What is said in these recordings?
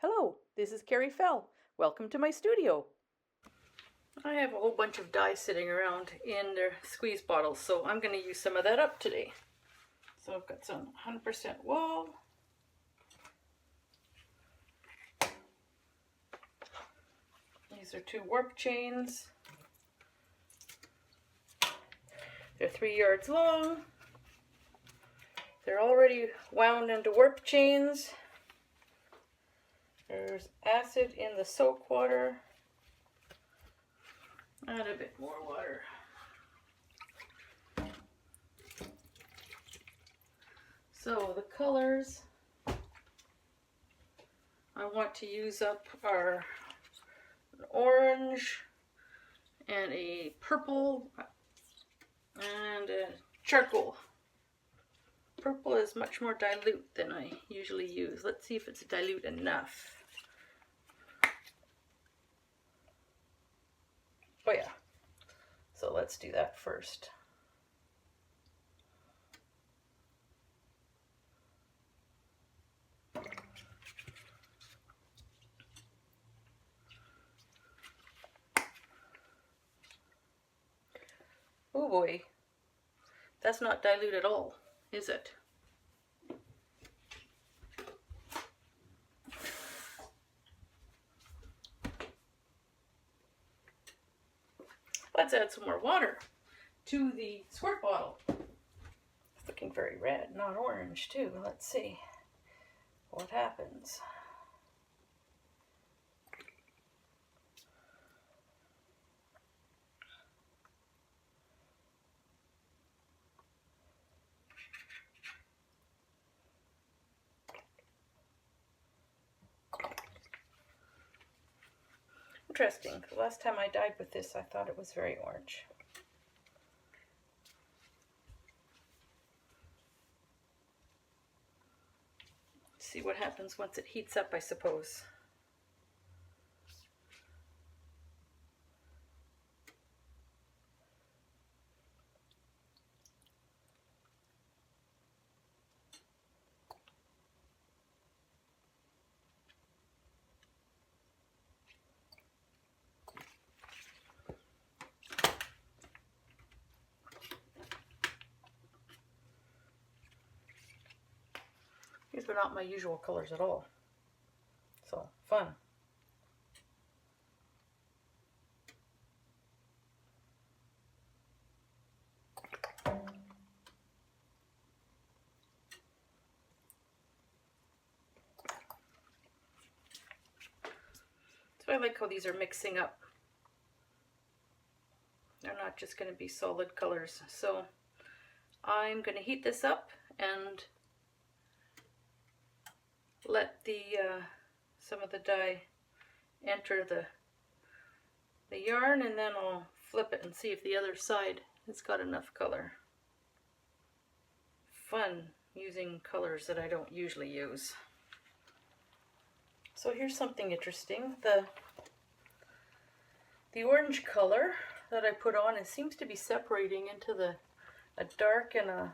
Hello, this is Carrie Fell. Welcome to my studio. I have a whole bunch of dye sitting around in their squeeze bottles, so I'm going to use some of that up today. So I've got some 100% wool. These are 2 warp chains. They're 3 yards long. They're already wound into warp chains. There's acid in the soak water. Add a bit more water. So the colors I want to use up are an orange and a purple and a charcoal. Purple is much more dilute than I usually use. Let's see if it's dilute enough. Oh yeah, so let's do that first. Oh boy, that's not dilute at all, is it? Let's add some more water to the squirt bottle. It's looking very red, not orange too. Let's see what happens. Interesting. The last time I dyed with this, I thought it was very orange. See what happens once it heats up, I suppose. These are not my usual colors at all. So, fun. So I like how these are mixing up. They're not just going to be solid colors. So I'm going to heat this up and let the some of the dye enter the yarn, and then I'll flip it and see if the other side has got enough color. Fun using colors that I don't usually use. So here's something interesting. The orange color that I put on, it seems to be separating into a dark and a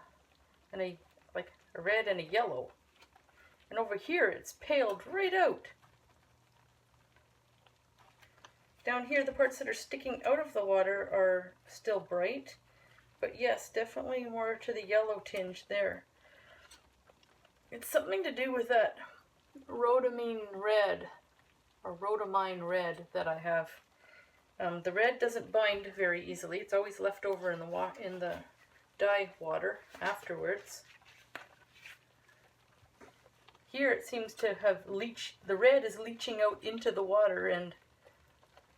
like a red and a yellow. And over here it's paled right out. Down here the parts that are sticking out of the water are still bright, but yes, definitely more to the yellow tinge there. It's something to do with that rhodamine red or rhodamine red that I have. The red doesn't bind very easily. It's always left over in the dye water afterwards. Here it seems to have leached, the red is leaching out into the water and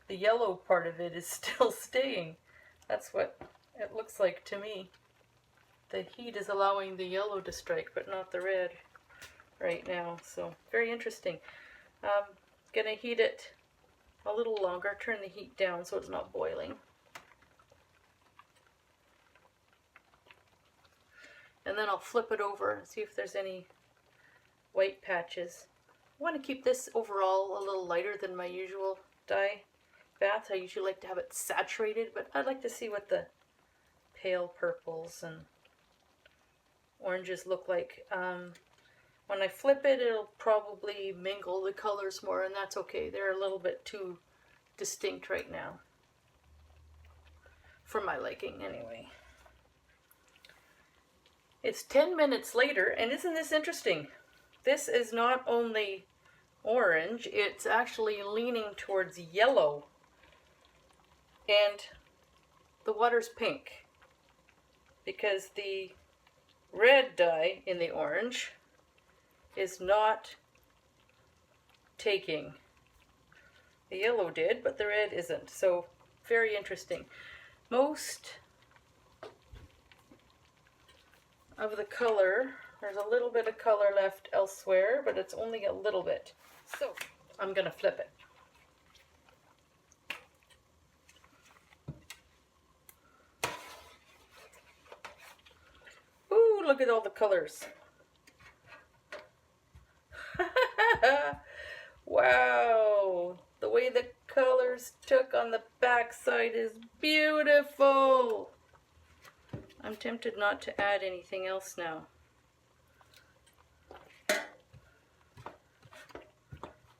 the yellow part of it is still staying. That's what it looks like to me. The heat is allowing the yellow to strike, but not the red right now. So very interesting. Gonna heat it a little longer, turn the heat down so it's not boiling. And then I'll flip it over and see if there's any white patches. I want to keep this overall a little lighter than my usual dye bath. I usually like to have it saturated, but I'd like to see what the pale purples and oranges look like. When I flip it, it'll probably mingle the colors more, and that's okay. They're a little bit too distinct right now. For my liking, anyway. It's 10 minutes later, and isn't this interesting? This is not only orange, it's actually leaning towards yellow. And the water's pink. Because the red dye in the orange is not taking. The yellow did, but the red isn't. So, very interesting. Most of the color, there's a little bit of color left elsewhere, but it's only a little bit. So, I'm going to flip it. Ooh, look at all the colors. Wow, the way the colors took on the back side is beautiful. I'm tempted not to add anything else now.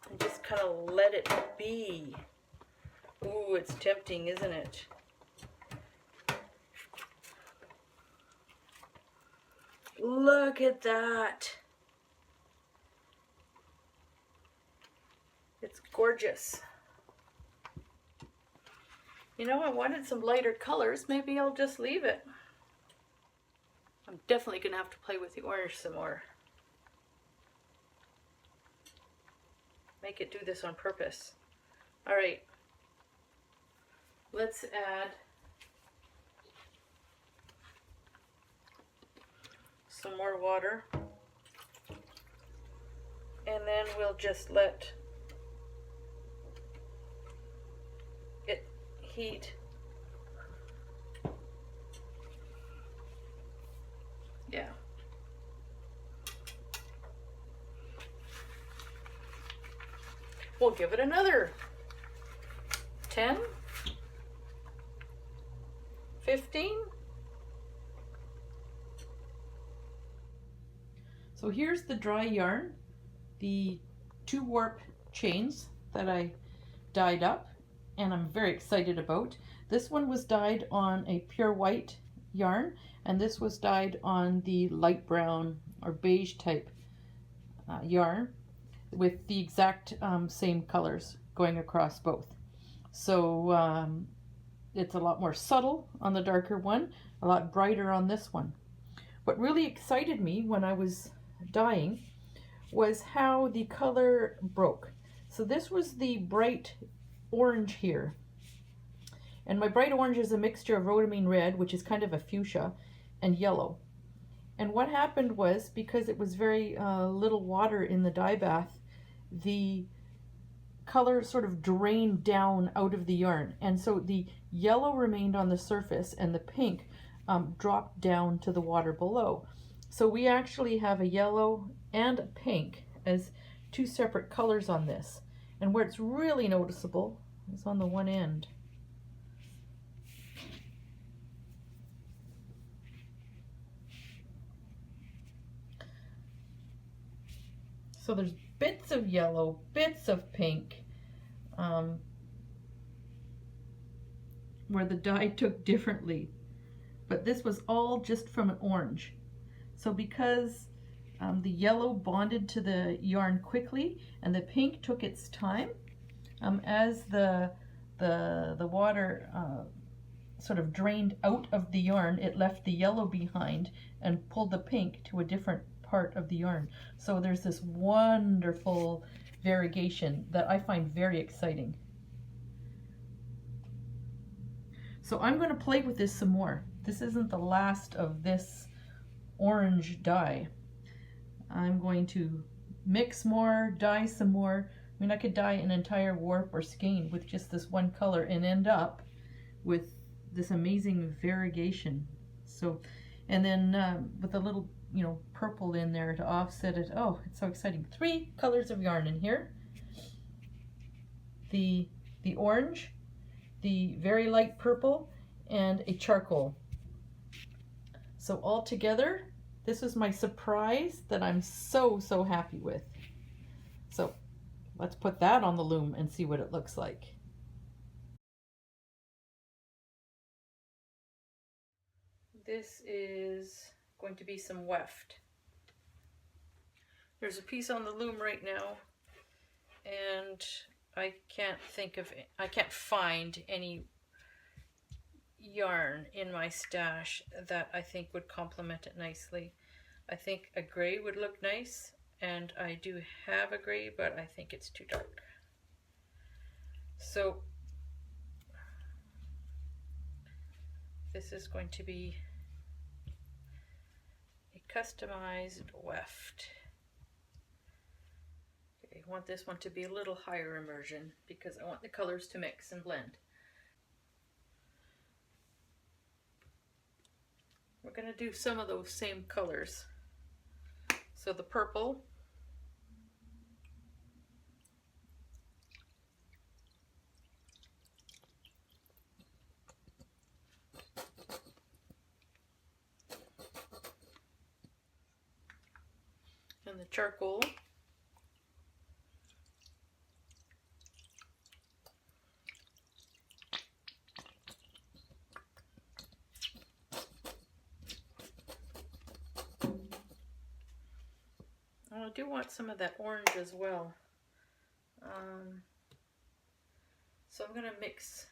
And just kind of let it be. Ooh, it's tempting, isn't it? Look at that. It's gorgeous. You know, I wanted some lighter colors. Maybe I'll just leave it. I'm definitely going to have to play with the orange some more. Make it do this on purpose. Alright. Let's add some more water. And then we'll just let it heat. Yeah. We'll give it another 10, 15. So here's the dry yarn, the 2 warp chains that I dyed up, and I'm very excited about. This one was dyed on a pure white yarn, and this was dyed on the light brown or beige type yarn with the exact same colors going across both. So it's a lot more subtle on the darker one, a lot brighter on this one. What really excited me when I was dyeing was how the color broke. So this was the bright orange here, and my bright orange is a mixture of rhodamine red, which is kind of a fuchsia, and yellow. And what happened was, because it was very little water in the dye bath, the color sort of drained down out of the yarn, and so the yellow remained on the surface and the pink dropped down to the water below. So we actually have a yellow and a pink as 2 separate colors on this. And where it's really noticeable is on the one end. So there's bits of yellow, bits of pink, where the dye took differently. But this was all just from an orange. So because the yellow bonded to the yarn quickly and the pink took its time, as the water sort of drained out of the yarn, it left the yellow behind and pulled the pink to a different part of the yarn. So there's this wonderful variegation that I find very exciting. So I'm going to play with this some more. This isn't the last of this orange dye. I'm going to mix more, dye some more. I mean, I could dye an entire warp or skein with just this one color and end up with this amazing variegation. So, and then with a little, you know, purple in there to offset it. Oh, it's so exciting. 3 colors of yarn in here. The orange, the very light purple, and a charcoal. So all together, This was my surprise that I'm so, so happy with. So let's put that on the loom and see what it looks like. This is going to be some weft. There's a piece on the loom right now, and I can't find any yarn in my stash that I think would complement it nicely. I think a gray would look nice, and I do have a gray, but I think it's too dark. So this is going to be a customized weft. Okay, I want this one to be a little higher immersion because I want the colors to mix and blend. We're going to do some of those same colors. So the purple, and the charcoal, I do want some of that orange as well. So I'm going to mix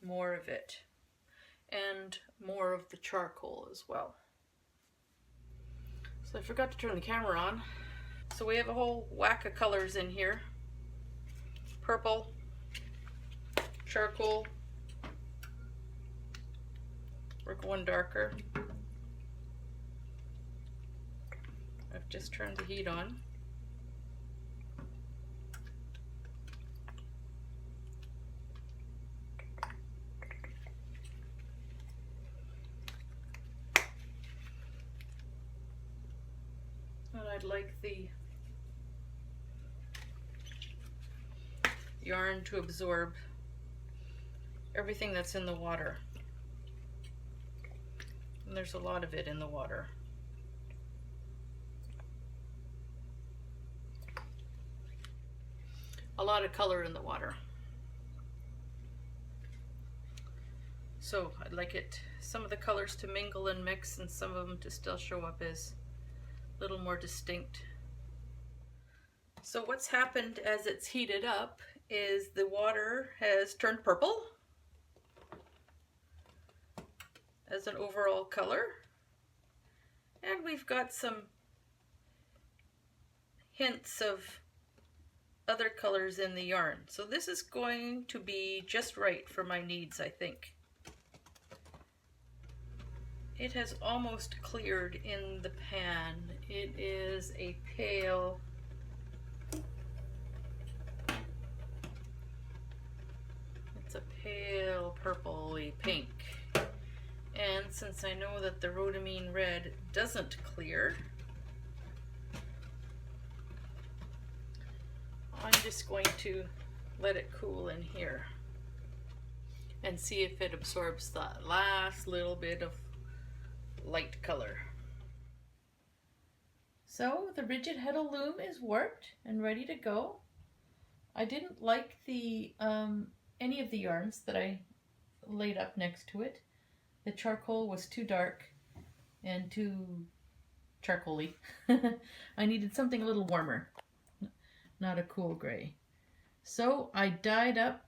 more of it and more of the charcoal as well. So I forgot to turn the camera on. So we have a whole whack of colors in here. Purple, charcoal, we're going darker. I've just turned the heat on. And I'd like the yarn to absorb everything that's in the water. And there's a lot of it in the water. A lot of color in the water. So I'd like some of the colors to mingle and mix, and some of them to still show up as a little more distinct. So what's happened as it's heated up is the water has turned purple as an overall color, and we've got some hints of other colors in the yarn. So this is going to be just right for my needs, I think. It has almost cleared in the pan. It is a pale purpley pink. And since I know that the rhodamine red doesn't clear, I'm just going to let it cool in here and see if it absorbs that last little bit of light color. So the rigid heddle loom is warped and ready to go. I didn't like the any of the yarns that I laid up next to it. The charcoal was too dark and too charcoaly. I needed something a little warmer, not a cool gray. So I dyed up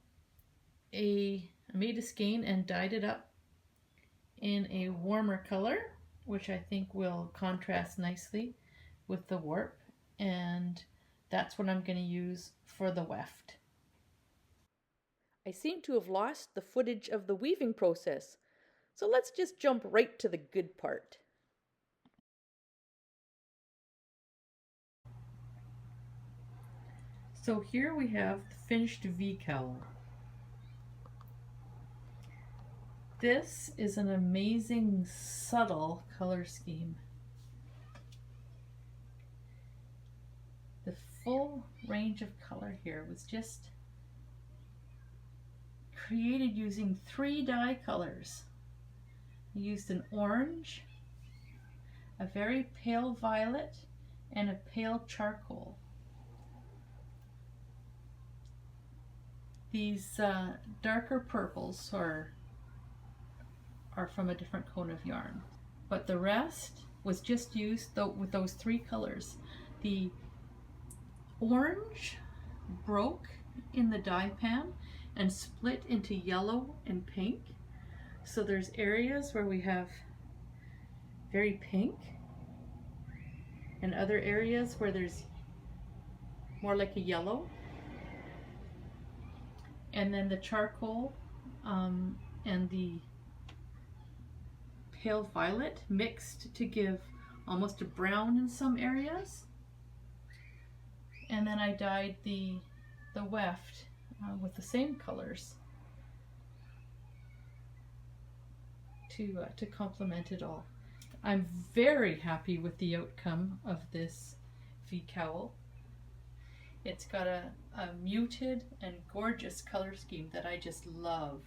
I made a skein and dyed it up in a warmer color, which I think will contrast nicely with the warp, and that's what I'm going to use for the weft. I seem to have lost the footage of the weaving process, so let's just jump right to the good part. So here we have the finished v-cowl. This is an amazing subtle color scheme. The full range of color here was just created using 3 dye colors. I used an orange, a very pale violet, and a pale charcoal. These darker purples are from a different cone of yarn, but the rest was just used with those three colors. The orange broke in the dye pan and split into yellow and pink. So there's areas where we have very pink and other areas where there's more like a yellow. And then the charcoal and the pale violet mixed to give almost a brown in some areas. And then I dyed the weft with the same colors to complement it all. I'm very happy with the outcome of this v-cowl. It's got a muted and gorgeous color scheme that I just love.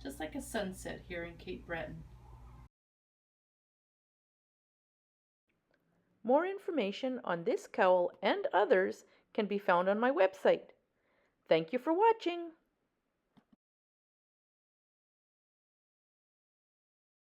Just like a sunset here in Cape Breton. More information on this cowl and others can be found on my website. Thank you for watching.